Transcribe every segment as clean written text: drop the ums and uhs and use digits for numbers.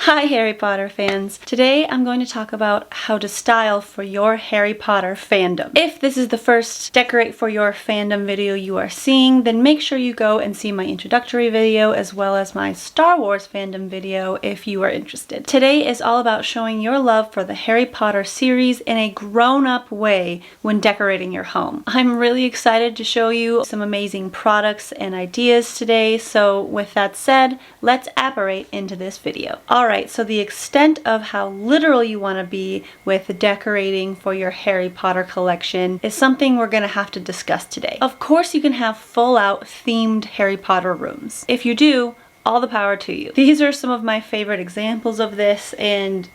Hi Harry Potter fans! Today I'm going to talk about how to style for your Harry Potter fandom. If this is the first Decorate for Your Fandom video you are seeing, then make sure you go and see my introductory video as well as my Star Wars fandom video if you are interested. Today is all about showing your love for the Harry Potter series in a grown-up way when decorating your home. I'm really excited to show you some amazing products and ideas today, so with that said, let's apparate into this video. Alright, so the extent of how literal you want to be with decorating for your Harry Potter collection is something we're going to have to discuss today. Of course you can have full-out themed Harry Potter rooms. If you do, all the power to you. These are some of my favorite examples of this, and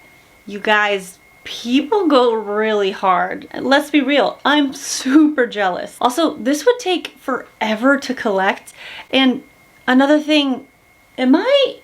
you guys, people go really hard. Let's be real, I'm super jealous. Also, this would take forever to collect, and another thing, am I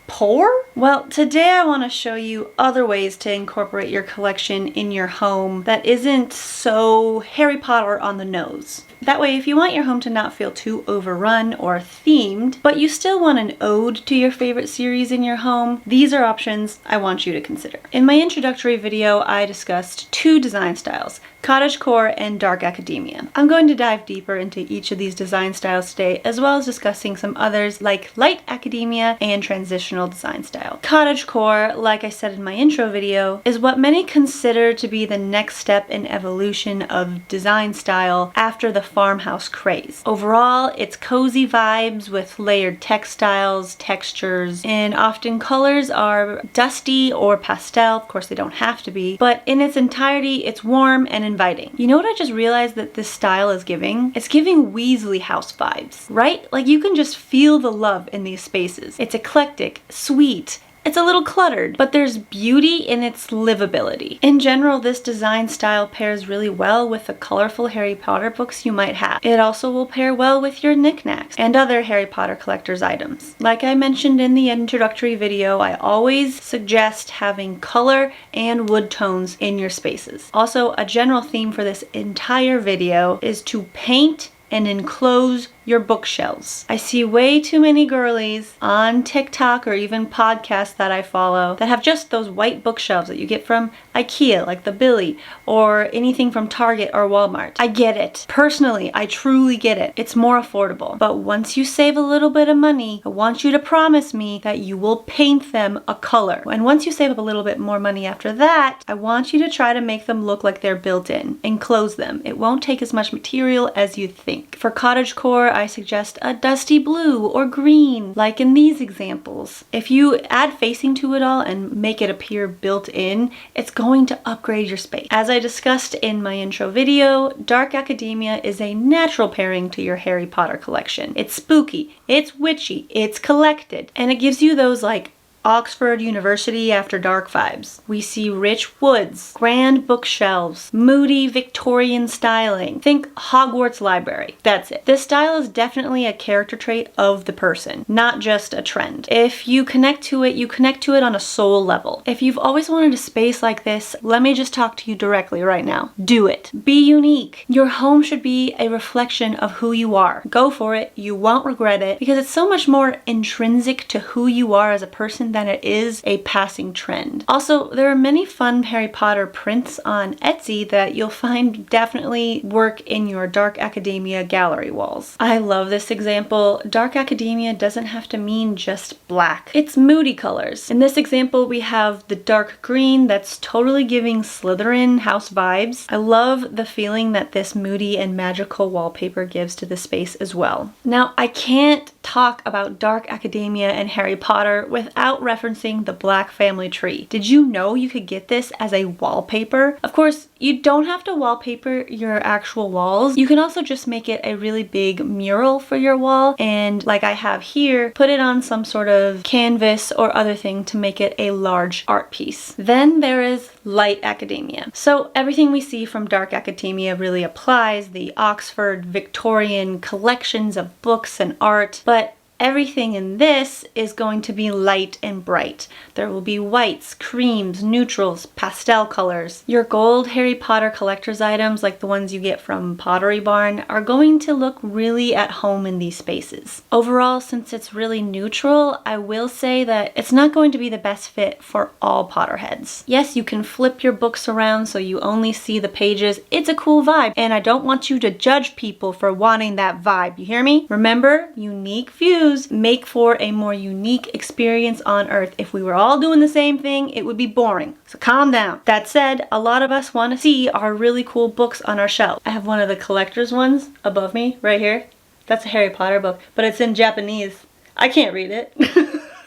poor? Well, today I want to show you other ways to incorporate your collection in your home that isn't so Harry Potter on the nose. That way, if you want your home to not feel too overrun or themed, but you still want an ode to your favorite series in your home, these are options I want you to consider. In my introductory video, I discussed two design styles, cottagecore and dark academia. I'm going to dive deeper into each of these design styles today, as well as discussing some others like light academia and transitional design style. Cottagecore, like I said in my intro video, is what many consider to be the next step in evolution of design style after the farmhouse craze. Overall, it's cozy vibes with layered textiles, textures, and often colors are dusty or pastel. Of course, they don't have to be, but in its entirety, it's warm and inviting. You know what I just realized that this style is giving? It's giving Weasley house vibes, right? Like you can just feel the love in these spaces. It's eclectic, sweet, it's a little cluttered, but there's beauty in its livability. In general, this design style pairs really well with the colorful Harry Potter books you might have. It also will pair well with your knickknacks and other Harry Potter collector's items. Like I mentioned in the introductory video, I always suggest having color and wood tones in your spaces. Also, a general theme for this entire video is to paint and enclose your bookshelves. I see way too many girlies on TikTok or even podcasts that I follow that have just those white bookshelves that you get from IKEA, like the Billy, or anything from Target or Walmart. I get it. Personally, I truly get it. It's more affordable. But once you save a little bit of money, I want you to promise me that you will paint them a color. And once you save up a little bit more money after that, I want you to try to make them look like they're built in. Enclose them. It won't take as much material as you think. For cottagecore, I suggest a dusty blue or green, like in these examples. If you add facing to it all and make it appear built in, it's going to upgrade your space. As I discussed in my intro video, dark academia is a natural pairing to your Harry Potter collection. It's spooky, it's witchy, it's collected, and it gives you those like Oxford University After Dark vibes. We see rich woods, grand bookshelves, moody Victorian styling. Think Hogwarts Library. That's it. This style is definitely a character trait of the person, not just a trend. If you connect to it, you connect to it on a soul level. If you've always wanted a space like this, let me just talk to you directly right now. Do it. Be unique. Your home should be a reflection of who you are. Go for it. You won't regret it because it's so much more intrinsic to who you are as a person than it is a passing trend. Also, there are many fun Harry Potter prints on Etsy that you'll find definitely work in your dark academia gallery walls. I love this example. Dark academia doesn't have to mean just black. It's moody colors. In this example, we have the dark green that's totally giving Slytherin house vibes. I love the feeling that this moody and magical wallpaper gives to the space as well. Now, I can't talk about dark academia and Harry Potter without referencing the Black family tree. Did you know you could get this as a wallpaper? Of course, you don't have to wallpaper your actual walls. You can also just make it a really big mural for your wall, and like I have here, put it on some sort of canvas or other thing to make it a large art piece. Then there is light academia. So everything we see from dark academia really applies, the Oxford Victorian collections of books and art, but everything in this is going to be light and bright. There will be whites, creams, neutrals, pastel colors. Your gold Harry Potter collector's items, like the ones you get from Pottery Barn, are going to look really at home in these spaces. Overall, since it's really neutral, I will say that it's not going to be the best fit for all Potterheads. Yes, you can flip your books around so you only see the pages. It's a cool vibe, and I don't want you to judge people for wanting that vibe. You hear me? Remember, unique views make for a more unique experience on Earth. If we were all doing the same thing, it would be boring. So calm down. That said, a lot of us want to see our really cool books on our shelf. I have one of the collector's ones above me right here. That's a Harry Potter book, but it's in Japanese. I can't read it.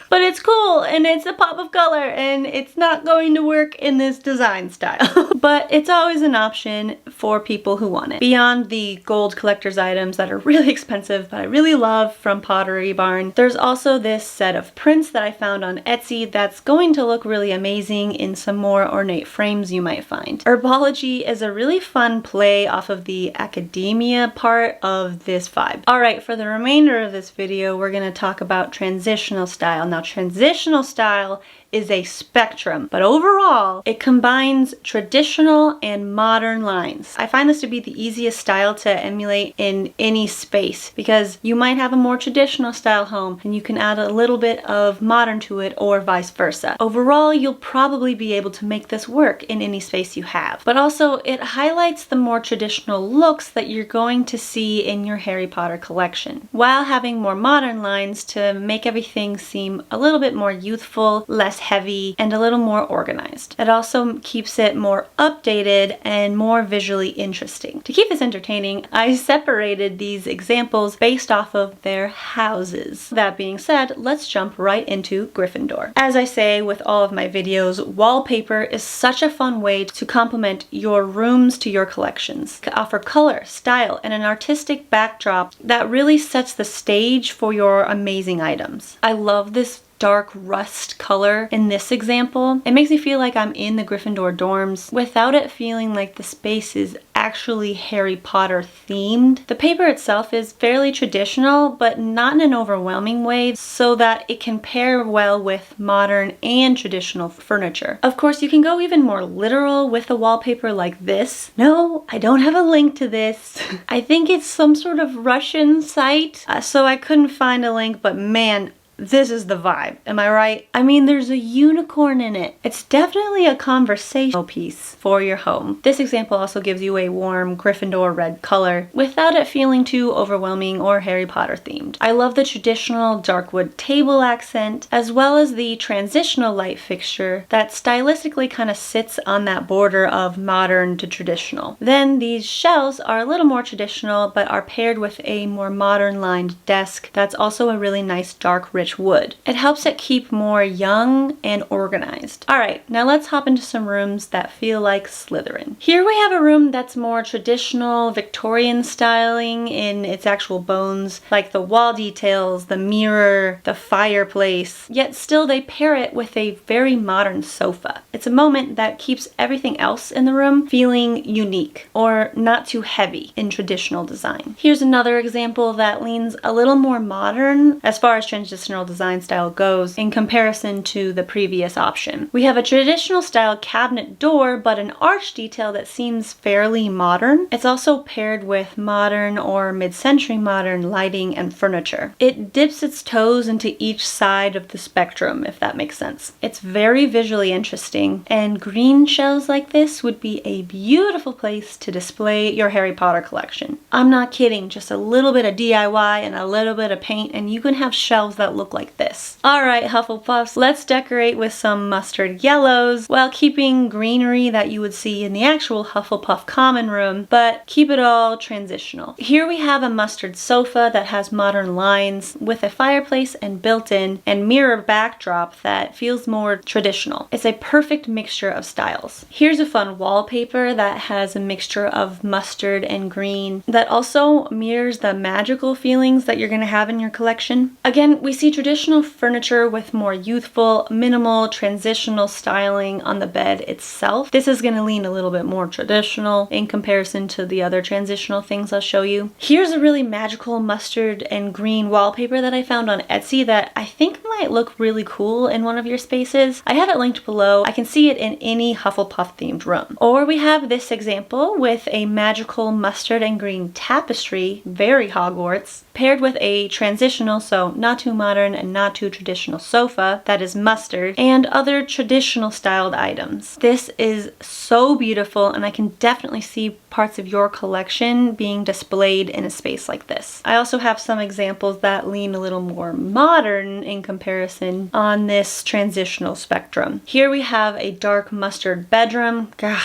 But it's cool, and it's a pop of color, and it's not going to work in this design style. But it's always an option for people who want it. Beyond the gold collector's items that are really expensive, but I really love from Pottery Barn, there's also this set of prints that I found on Etsy that's going to look really amazing in some more ornate frames you might find. Herbology is a really fun play off of the academia part of this vibe. Alright, for the remainder of this video, we're going to talk about transitional style. Now, transitional style is a spectrum, but overall, it combines traditional and modern lines. I find this to be the easiest style to emulate in any space because you might have a more traditional style home and you can add a little bit of modern to it or vice versa. Overall, you'll probably be able to make this work in any space you have. But also, it highlights the more traditional looks that you're going to see in your Harry Potter collection, while having more modern lines to make everything seem a little bit more youthful, less heavy, and a little more organized. It also keeps it more updated and more visually interesting. To keep this entertaining, I separated these examples based off of their houses. That being said, let's jump right into Gryffindor. As I say with all of my videos, wallpaper is such a fun way to complement your rooms to your collections. To offer color, style, and an artistic backdrop that really sets the stage for your amazing items. I love this dark rust color in this example. It makes me feel like I'm in the Gryffindor dorms without it feeling like the space is actually Harry Potter themed. The paper itself is fairly traditional, but not in an overwhelming way, so that it can pair well with modern and traditional furniture. Of course, you can go even more literal with a wallpaper like this. No, I don't have a link to this. I think it's some sort of Russian site, so I couldn't find a link, but man, this is the vibe. Am I right? I mean, there's a unicorn in it. It's definitely a conversational piece for your home. This example also gives you a warm Gryffindor red color without it feeling too overwhelming or Harry Potter themed. I love the traditional dark wood table accent, as well as the transitional light fixture that stylistically kind of sits on that border of modern to traditional. Then these shelves are a little more traditional, but are paired with a more modern lined desk that's also a really nice dark rich wood. It helps it keep more young and organized. Alright, now let's hop into some rooms that feel like Slytherin. Here we have a room that's more traditional Victorian styling in its actual bones, like the wall details, the mirror, the fireplace, yet still they pair it with a very modern sofa. It's a moment that keeps everything else in the room feeling unique or not too heavy in traditional design. Here's another example that leans a little more modern as far as transitional design style goes in comparison to the previous option. We have a traditional style cabinet door, but an arch detail that seems fairly modern. It's also paired with modern or mid-century modern lighting and furniture. It dips its toes into each side of the spectrum, if that makes sense. It's very visually interesting, and green shelves like this would be a beautiful place to display your Harry Potter collection. I'm not kidding, just a little bit of DIY and a little bit of paint and you can have shelves that look like this. Alright, Hufflepuffs, let's decorate with some mustard yellows while keeping greenery that you would see in the actual Hufflepuff common room, but keep it all transitional. Here we have a mustard sofa that has modern lines with a fireplace and built-in and mirror backdrop that feels more traditional. It's a perfect mixture of styles. Here's a fun wallpaper that has a mixture of mustard and green that also mirrors the magical feelings that you're going to have in your collection. Again, we see traditional furniture with more youthful, minimal, transitional styling on the bed itself. This is going to lean a little bit more traditional in comparison to the other transitional things I'll show you. Here's a really magical mustard and green wallpaper that I found on Etsy that I think might look really cool in one of your spaces. I have it linked below. I can see it in any Hufflepuff themed room. Or we have this example with a magical mustard and green tapestry, very Hogwarts, paired with a transitional, so not too modern and not too traditional sofa that is mustard, and other traditional styled items. This is so beautiful, and I can definitely see parts of your collection being displayed in a space like this. I also have some examples that lean a little more modern in comparison on this transitional spectrum. Here we have a dark mustard bedroom. Gah,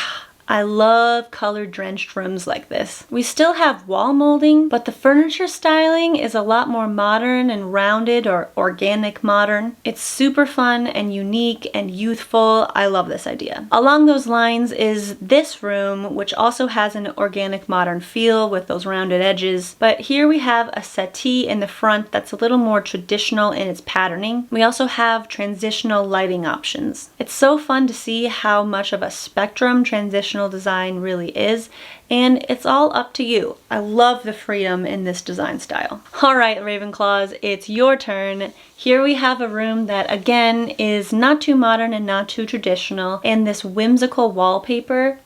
I love color-drenched rooms like this. We still have wall molding, but the furniture styling is a lot more modern and rounded, or organic modern. It's super fun and unique and youthful. I love this idea. Along those lines is this room, which also has an organic modern feel with those rounded edges. But here we have a settee in the front that's a little more traditional in its patterning. We also have transitional lighting options. It's so fun to see how much of a spectrum transitional design really is, and it's all up to you. I love the freedom in this design style. All right, Ravenclaws, it's your turn. Here we have a room that again is not too modern and not too traditional, and this whimsical wallpaper,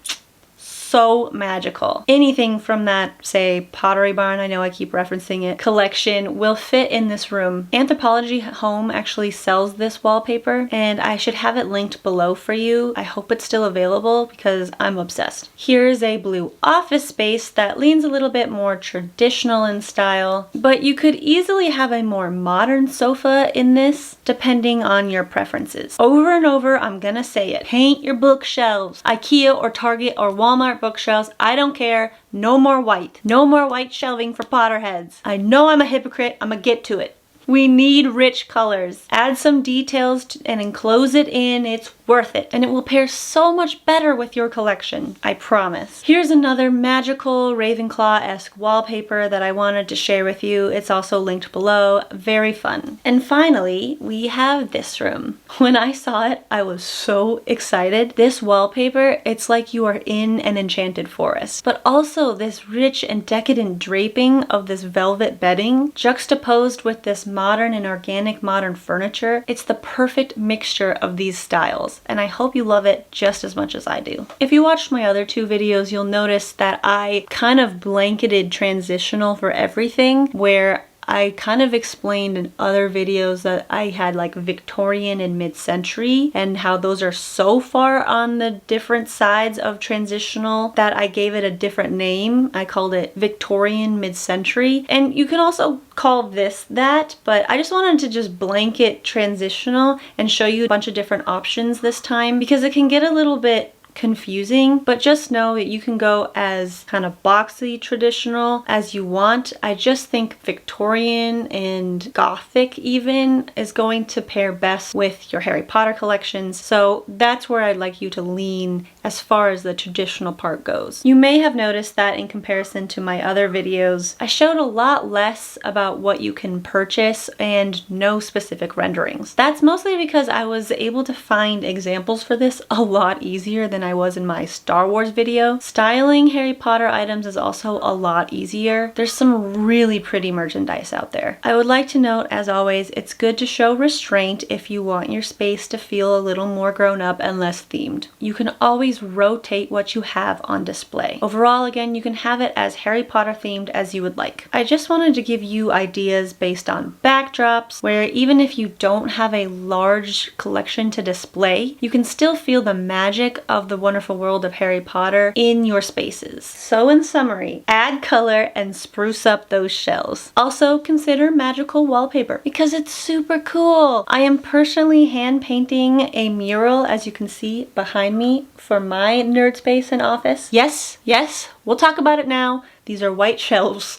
so magical. Anything from that, say, Pottery Barn, I know I keep referencing it, collection will fit in this room. Anthropologiehome actually sells this wallpaper, and I should have it linked below for you. I hope it's still available because I'm obsessed. Here's a blue office space that leans a little bit more traditional in style, but you could easily have a more modern sofa in this, depending on your preferences. Over and over, I'm gonna say it. Paint your bookshelves. IKEA or Target or Walmart bookshelves, I don't care. No more white. No more white shelving for Potterheads. I know I'm a hypocrite. I'm gonna get to it. We need rich colors. Add some details and enclose it in. It's worth it. And it will pair so much better with your collection. I promise. Here's another magical Ravenclaw-esque wallpaper that I wanted to share with you. It's also linked below. Very fun. And finally, we have this room. When I saw it, I was so excited. This wallpaper, it's like you are in an enchanted forest. But also this rich and decadent draping of this velvet bedding juxtaposed with this modern and organic modern furniture. It's the perfect mixture of these styles, and I hope you love it just as much as I do. If you watched my other two videos, you'll notice that I kind of blanketed transitional for everything, where I kind of explained in other videos that I had like Victorian and mid-century, and how those are so far on the different sides of transitional that I gave it a different name. I called it Victorian mid-century, and you can also call this that, but I just wanted to just blanket transitional and show you a bunch of different options this time, because it can get a little bit confusing, but just know that you can go as kind of boxy traditional as you want. I just think Victorian and Gothic even is going to pair best with your Harry Potter collections, so that's where I'd like you to lean as far as the traditional part goes. You may have noticed that in comparison to my other videos, I showed a lot less about what you can purchase and no specific renderings. That's mostly because I was able to find examples for this a lot easier than I was in my Star Wars video. Styling Harry Potter items is also a lot easier. There's some really pretty merchandise out there. I would like to note, as always, it's good to show restraint if you want your space to feel a little more grown up and less themed. You can always rotate what you have on display. Overall, again, you can have it as Harry Potter themed as you would like. I just wanted to give you ideas based on backdrops, where even if you don't have a large collection to display, you can still feel the magic of the wonderful world of Harry Potter in your spaces. So in summary, add color and spruce up those shelves. Also consider magical wallpaper because it's super cool. I am personally hand painting a mural, as you can see behind me, for my nerd space and office. Yes, we'll talk about it now. These are white shelves.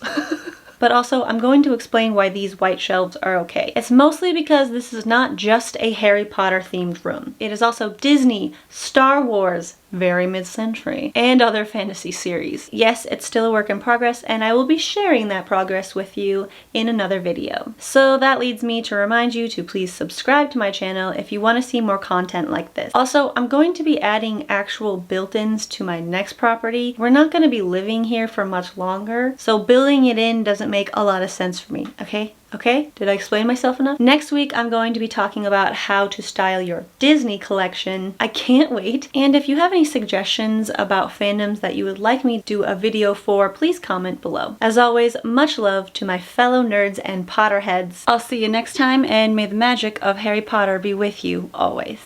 But also, I'm going to explain why these white shelves are okay. It's mostly because this is not just a Harry Potter themed room. It is also Disney, Star Wars, very mid-century, and other fantasy series. Yes, it's still a work in progress, and I will be sharing that progress with you in another video. So that leads me to remind you to please subscribe to my channel if you want to see more content like this. Also, I'm going to be adding actual built-ins to my next property. We're not going to be living here for much longer, so building it in doesn't make a lot of sense for me, okay? Okay, did I explain myself enough? Next week, I'm going to be talking about how to style your Disney collection. I can't wait. And if you have any suggestions about fandoms that you would like me to do a video for, please comment below. As always, much love to my fellow nerds and Potterheads. I'll see you next time, and may the magic of Harry Potter be with you always.